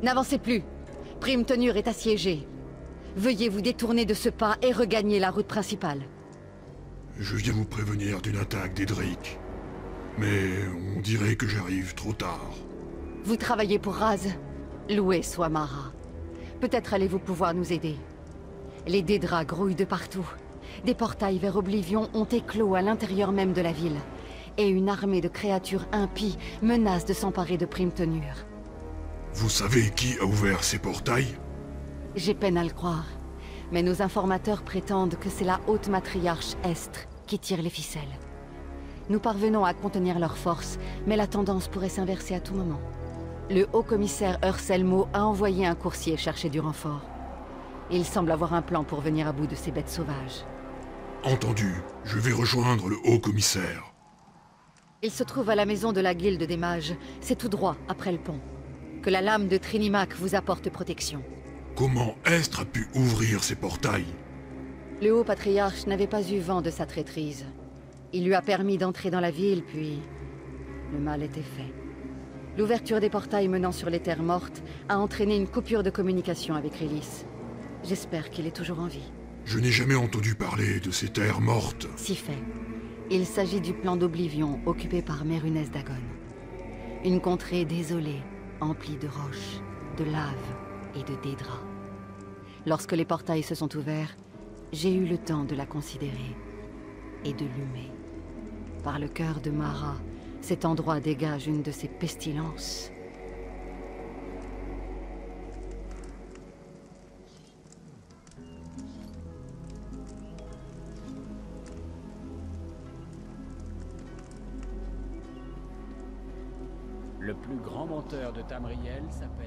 N'avancez plus. Prime Tenure est assiégée. Veuillez vous détourner de ce pas et regagner la route principale. Je viens vous prévenir d'une attaque des Drake. Mais on dirait que j'arrive trop tard. Vous travaillez pour Raz. Loué soit Mara. Peut-être allez-vous pouvoir nous aider. Les Dédras grouillent de partout. Des portails vers Oblivion ont éclos à l'intérieur même de la ville. Et une armée de créatures impies menace de s'emparer de Prime Tenure. Vous savez qui a ouvert ces portails? J'ai peine à le croire. Mais nos informateurs prétendent que c'est la haute matriarche Estre qui tire les ficelles. Nous parvenons à contenir leurs forces, mais la tendance pourrait s'inverser à tout moment. Le haut-commissaire Urselmo a envoyé un coursier chercher du renfort. Il semble avoir un plan pour venir à bout de ces bêtes sauvages. Entendu, je vais rejoindre le haut-commissaire. Il se trouve à la maison de la Guilde des Mages. C'est tout droit, après le pont. Que la lame de Trinimac vous apporte protection. Comment Estre a pu ouvrir ces portails? Le haut patriarche n'avait pas eu vent de sa traîtrise. Il lui a permis d'entrer dans la ville, puis... le mal était fait. L'ouverture des portails menant sur les terres mortes a entraîné une coupure de communication avec Rélys. J'espère qu'il est toujours en vie. Je n'ai jamais entendu parler de ces terres mortes. Si fait. Il s'agit du plan d'Oblivion occupé par Mérunès Dagon. Une contrée désolée, emplie de roches, de lave et de dédras. Lorsque les portails se sont ouverts, j'ai eu le temps de la considérer et de l'humer. Par le cœur de Mara, cet endroit dégage une de ces pestilences. Le plus grand menteur de Tamriel s'appelle...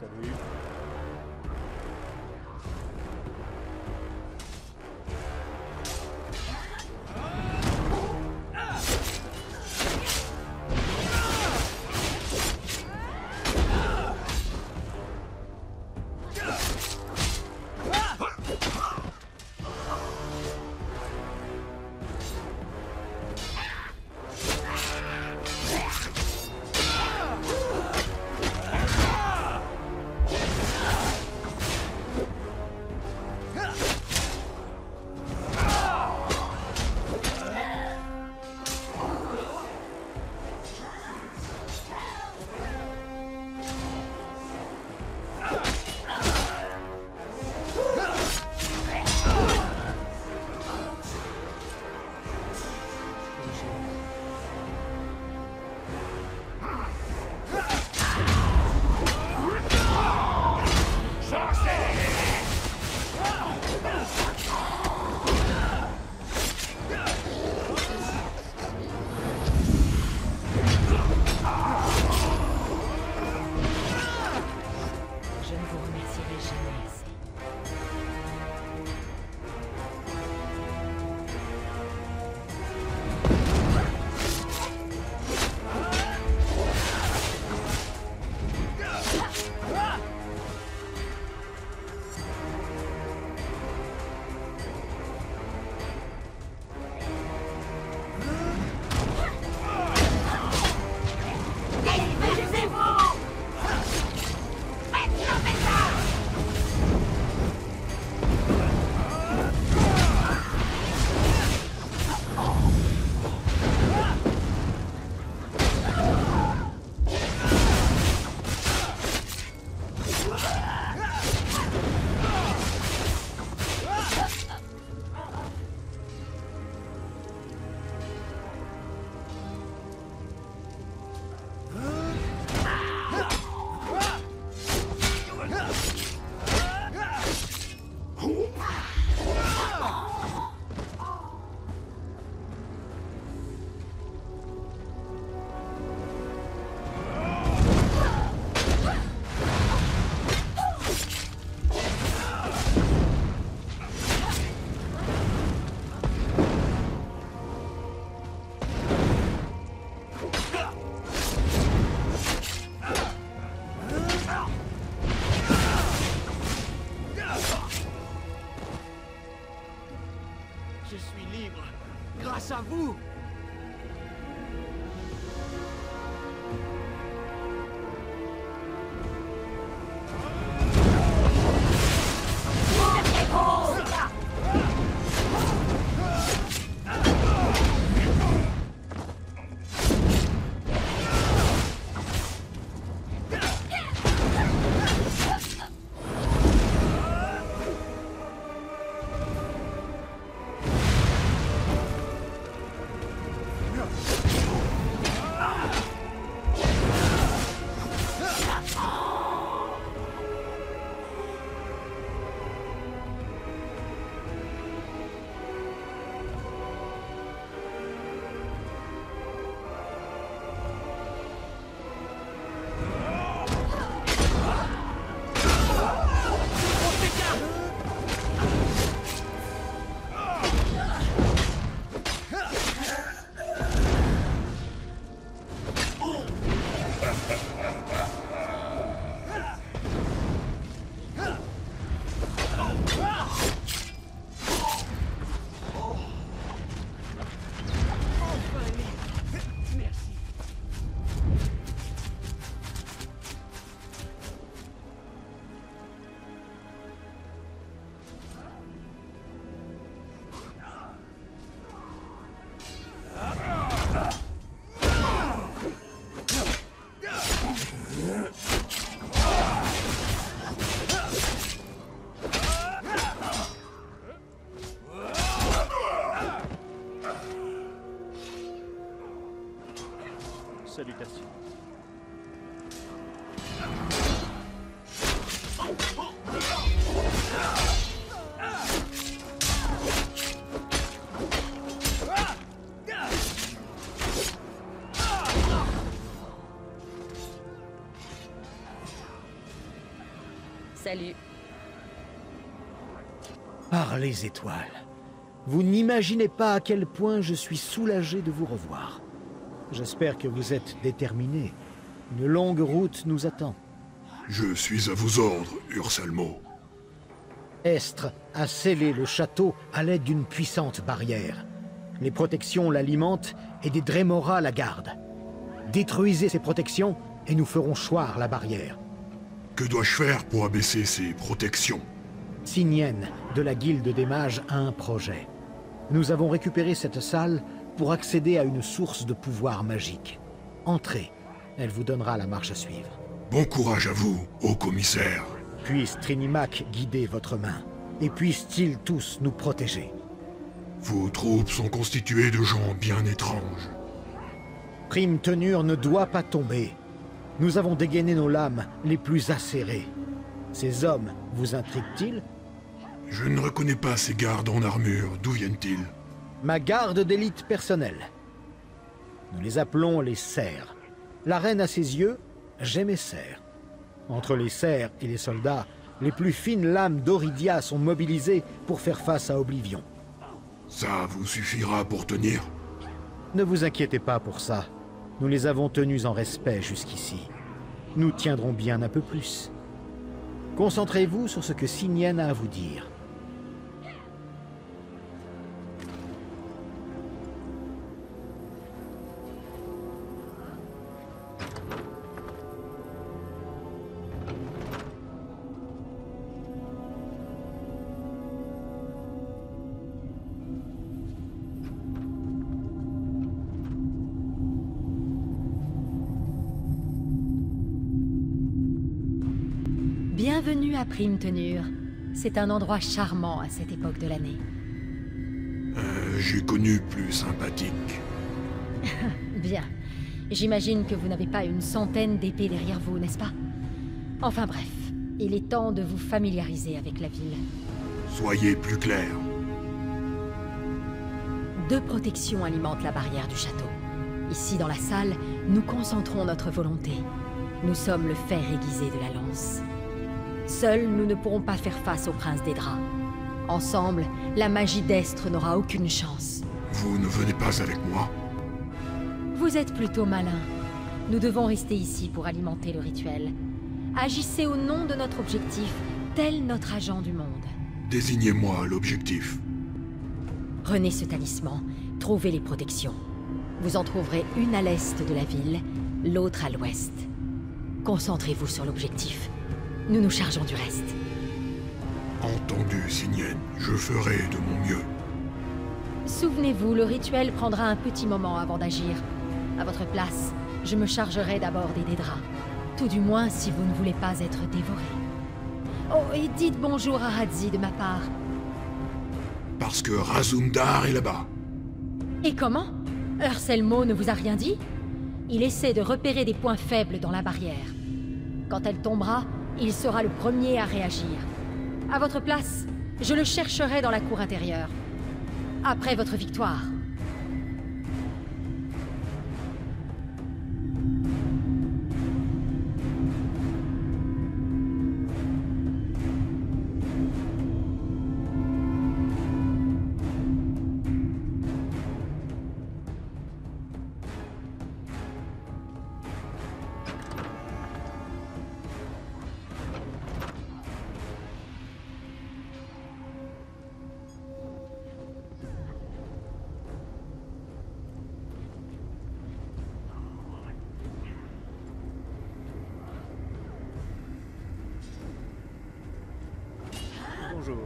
Salut. Grâce à vous! Salutations. Salut. Par les étoiles. Vous n'imaginez pas à quel point je suis soulagé de vous revoir. J'espère que vous êtes déterminés. Une longue route nous attend. Je suis à vos ordres, Ursalmo. Estre a scellé le château à l'aide d'une puissante barrière. Les protections l'alimentent et des Dremora la gardent. Détruisez ces protections et nous ferons choir la barrière. Que dois-je faire pour abaisser ces protections? Sinienne, de la Guilde des Mages, a un projet. Nous avons récupéré cette salle pour accéder à une source de pouvoir magique. Entrez, elle vous donnera la marche à suivre. Bon courage à vous, haut commissaire. Puisse Trinimac guider votre main, et puissent-ils tous nous protéger. Vos troupes sont constituées de gens bien étranges. Prime Tenure ne doit pas tomber. Nous avons dégainé nos lames les plus acérées. Ces hommes vous intriguent-ils? Je ne reconnais pas ces gardes en armure. D'où viennent-ils? Ma garde d'élite personnelle. Nous les appelons les serfs. La reine a ses yeux, j'ai mes serfs. Entre les serfs et les soldats, les plus fines lames d'Oridia sont mobilisées pour faire face à Oblivion. Ça vous suffira pour tenir? Ne vous inquiétez pas pour ça. Nous les avons tenus en respect jusqu'ici. Nous tiendrons bien un peu plus. Concentrez-vous sur ce que Sinienne a à vous dire. Bienvenue à Prime Tenure. C'est un endroit charmant à cette époque de l'année. J'ai connu plus sympathique. Bien. J'imagine que vous n'avez pas une centaine d'épées derrière vous, n'est-ce pas? Enfin bref, il est temps de vous familiariser avec la ville. Soyez plus clair. 2 protections alimentent la barrière du château. Ici, dans la salle, nous concentrons notre volonté. Nous sommes le fer aiguisé de la lance. Seuls, nous ne pourrons pas faire face au prince des draps. Ensemble, la magie d'Estre n'aura aucune chance. Vous ne venez pas avec moi? Vous êtes plutôt malin. Nous devons rester ici pour alimenter le rituel. Agissez au nom de notre objectif, tel notre agent du monde. Désignez-moi l'objectif. Prenez ce talisman, Trouvez les protections. Vous en trouverez une à l'est de la ville, l'autre à l'ouest. Concentrez-vous sur l'objectif. Nous nous chargeons du reste. Entendu, Sinienne. Je ferai de mon mieux. Souvenez-vous, le rituel prendra un petit moment avant d'agir. À votre place, je me chargerai d'abord des Dédras. Tout du moins si vous ne voulez pas être dévoré. Oh, et dites bonjour à Hadzi de ma part. Parce que Razumdar est là-bas. Et comment? Urselmo ne vous a rien dit? Il essaie de repérer des points faibles dans la barrière. Quand elle tombera, il sera le premier à réagir. À votre place, je le chercherai dans la cour intérieure. Après votre victoire. Bonjour.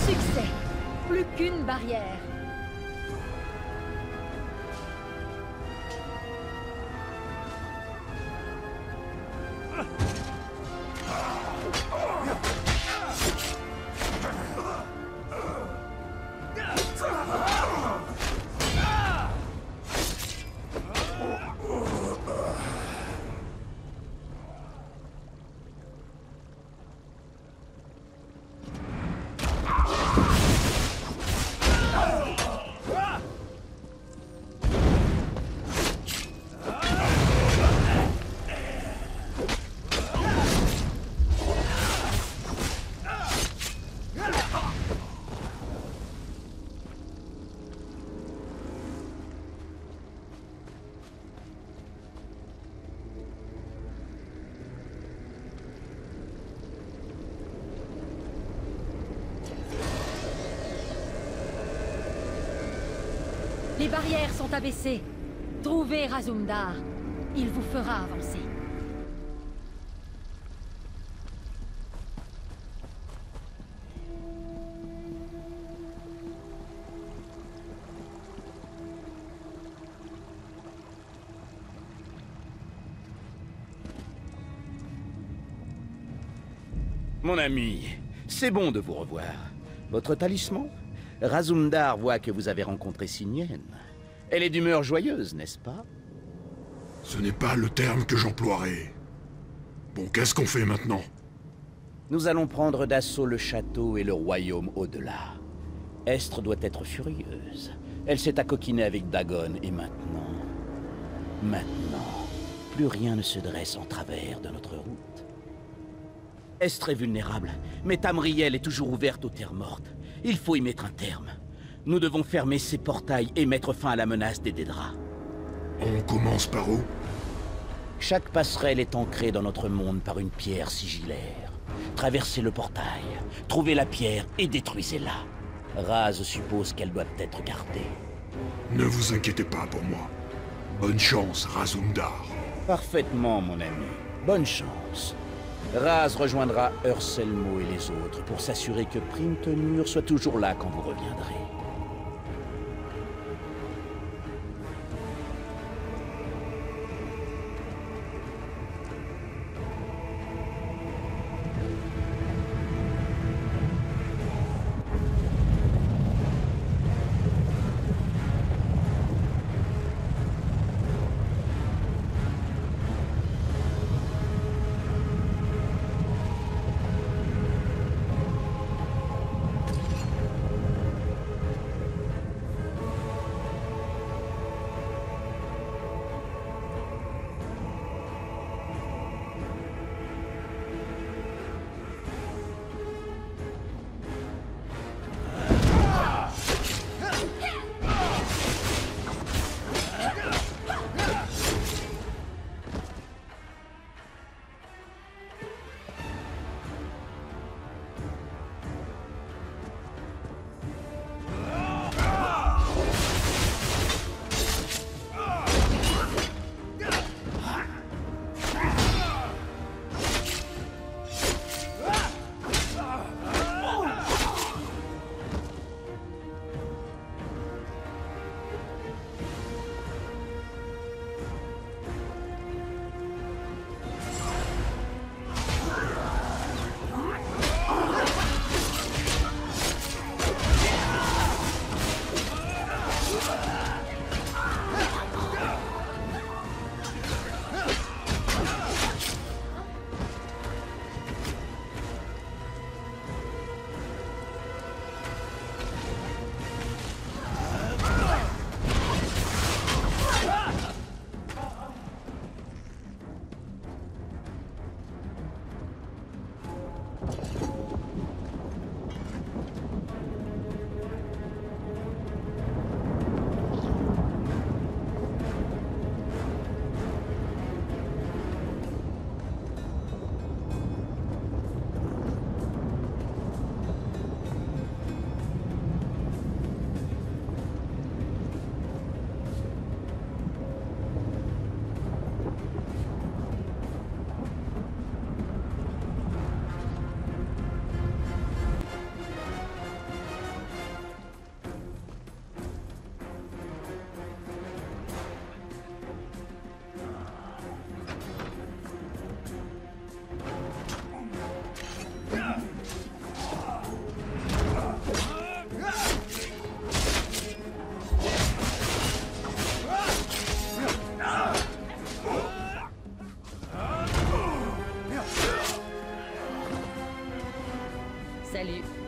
Succès! Plus qu'une barrière. Les barrières sont abaissées. Trouvez Razumdar. Il vous fera avancer. Mon ami, c'est bon de vous revoir. Votre talisman? Razumdar voit que vous avez rencontré Sinienne. Elle est d'humeur joyeuse, n'est-ce pas? Ce n'est pas le terme que j'emploierai. Bon, qu'est-ce qu'on fait maintenant? Nous allons prendre d'assaut le château et le royaume au-delà. Estre doit être furieuse. Elle s'est accoquinée avec Dagon et maintenant... Maintenant, plus rien ne se dresse en travers de notre route. Estre est vulnérable, mais Tamriel est toujours ouverte aux terres mortes. Il faut y mettre un terme. Nous devons fermer ces portails et mettre fin à la menace des Dédras. On commence par où? Chaque passerelle est ancrée dans notre monde par une pierre sigillaire. Traversez le portail, trouvez la pierre et détruisez-la. Raz suppose qu'elle doit être gardée. Ne vous inquiétez pas pour moi. Bonne chance, Razumdar. Parfaitement, mon ami. Bonne chance. Raz rejoindra Urselmo et les autres pour s'assurer que Primtenur soit toujours là quand vous reviendrez. Salut.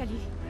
Salut.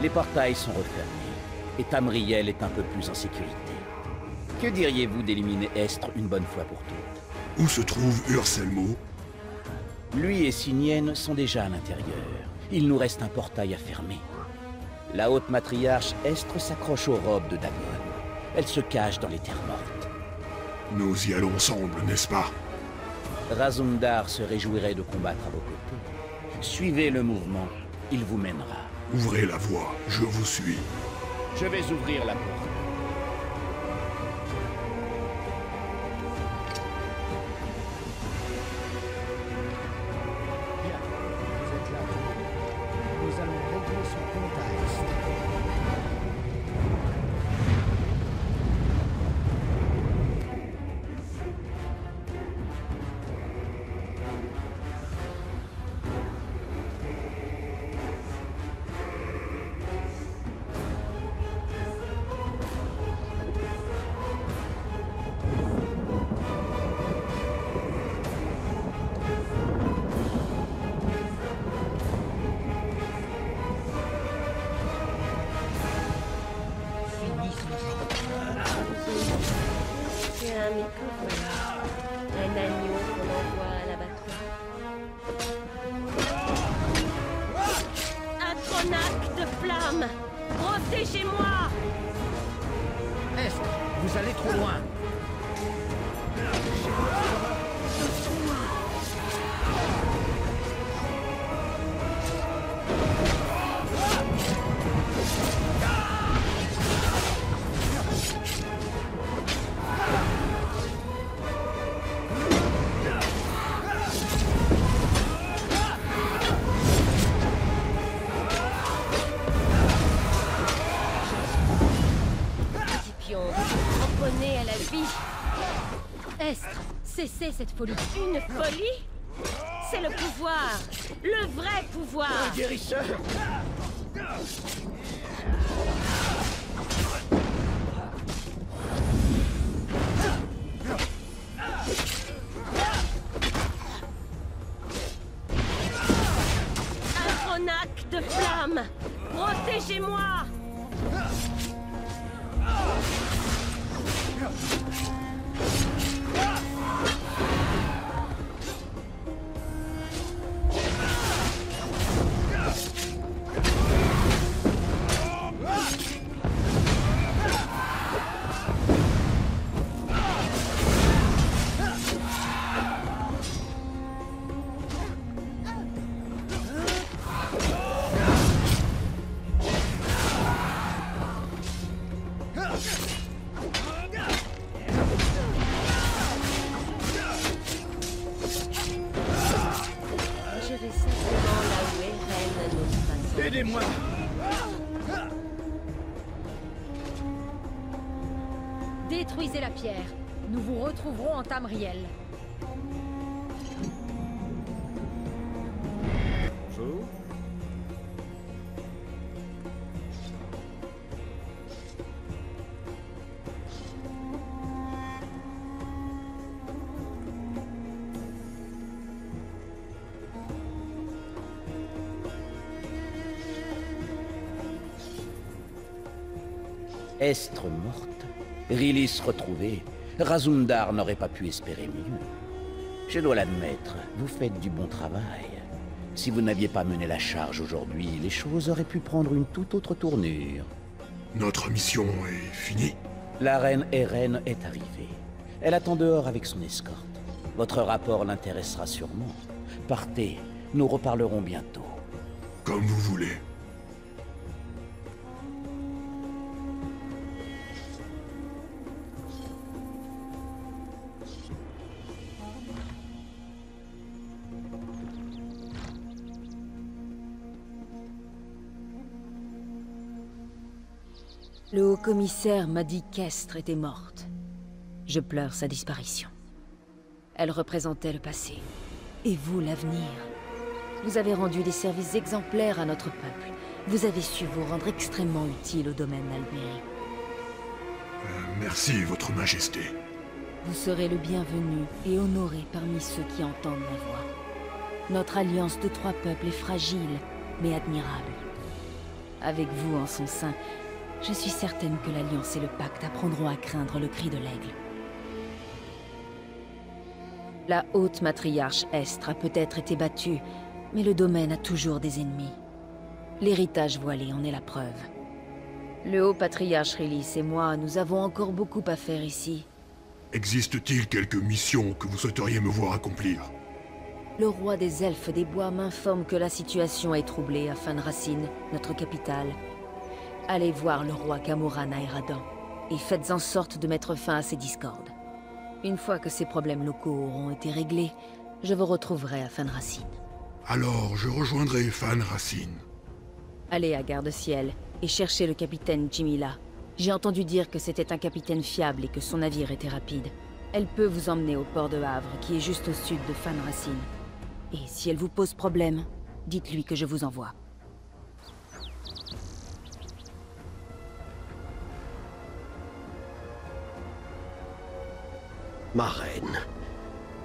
Les portails sont refermés, et Tamriel est un peu plus en sécurité. Que diriez-vous d'éliminer Estre une bonne fois pour toutes? Où se trouve Urselmo? Lui et Sinienne sont déjà à l'intérieur. Il nous reste un portail à fermer. La haute matriarche Estre s'accroche aux robes de Dagon. Elle se cache dans les terres mortes. Nous y allons ensemble, n'est-ce pas? Razumdar se réjouirait de combattre à vos côtés. Suivez le mouvement, il vous mènera. Ouvrez la voie, je vous suis. Je vais ouvrir la porte. Bien, vous êtes là. Nous allons régler son compte à Est. C'est un micro, un agneau qu'on envoie à l'abattoir. Atronac de flamme, protégez-moi! Est, vous allez trop loin. Cramponnée à la vie. Estre, cessez cette folie. Une folie? C'est le pouvoir, le vrai pouvoir. Guérisseur! Atronac de flamme, protégez-moi! Je vais simplement là où Eren n'ose pas. Aidez-moi! Détruisez la pierre. Nous vous retrouverons en Tamriel. Bonjour. Estre morte, Rilis retrouvée, Razumdar n'aurait pas pu espérer mieux. Je dois l'admettre, vous faites du bon travail. Si vous n'aviez pas mené la charge aujourd'hui, les choses auraient pu prendre une toute autre tournure. Notre mission est finie. La reine Eren est arrivée. Elle attend dehors avec son escorte. Votre rapport l'intéressera sûrement. Partez, nous reparlerons bientôt. Comme vous voulez. Le haut-commissaire m'a dit qu'Estre était morte. Je pleure sa disparition. Elle représentait le passé. Et vous, l'avenir. Vous avez rendu des services exemplaires à notre peuple. Vous avez su vous rendre extrêmement utile au domaine d'Alberi. Merci, Votre Majesté. Vous serez le bienvenu et honoré parmi ceux qui entendent ma voix. Notre alliance de 3 peuples est fragile, mais admirable. Avec vous en son sein, Je suis certaine que l'Alliance et le Pacte apprendront à craindre le cri de l'aigle. La haute matriarche Estre a peut-être été battue, mais le domaine a toujours des ennemis. L'héritage voilé en est la preuve. Le haut patriarche Rilis et moi, nous avons encore beaucoup à faire ici. Existe-t-il quelques missions que vous souhaiteriez me voir accomplir? Le roi des elfes des bois m'informe que la situation est troublée à Fanracine, notre capitale. Allez voir le roi Camoran à Eradan, et faites en sorte de mettre fin à ces discordes. Une fois que ces problèmes locaux auront été réglés, je vous retrouverai à Fanracine. Alors, je rejoindrai Fanracine. Allez à Garde-Ciel, et cherchez le capitaine Jimila. J'ai entendu dire que c'était un capitaine fiable et que son navire était rapide. Elle peut vous emmener au port de Havre, qui est juste au sud de Fanracine. Et si elle vous pose problème, dites-lui que je vous envoie. Ma reine,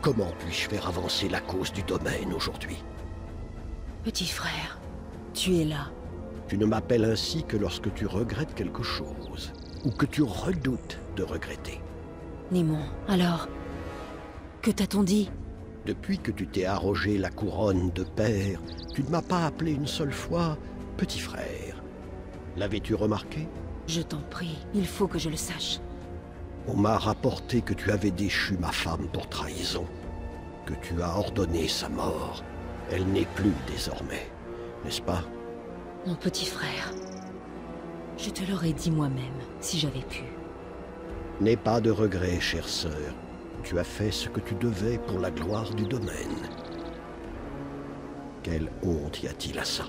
comment puis-je faire avancer la cause du domaine aujourd'hui? Petit frère, tu es là. Tu ne m'appelles ainsi que lorsque tu regrettes quelque chose, ou que tu redoutes de regretter. Némon, alors, que t'a-t-on dit? Depuis que tu t'es arrogé la couronne de père, tu ne m'as pas appelé une seule fois petit frère. L'avais-tu remarqué? Je t'en prie, il faut que je le sache. On m'a rapporté que tu avais déchu ma femme pour trahison, que tu as ordonné sa mort. Elle n'est plus désormais, n'est-ce pas? Mon petit frère, je te l'aurais dit moi-même, si j'avais pu. N'aie pas de regret, chère sœur. Tu as fait ce que tu devais pour la gloire du domaine. Quelle honte y a-t-il à ça?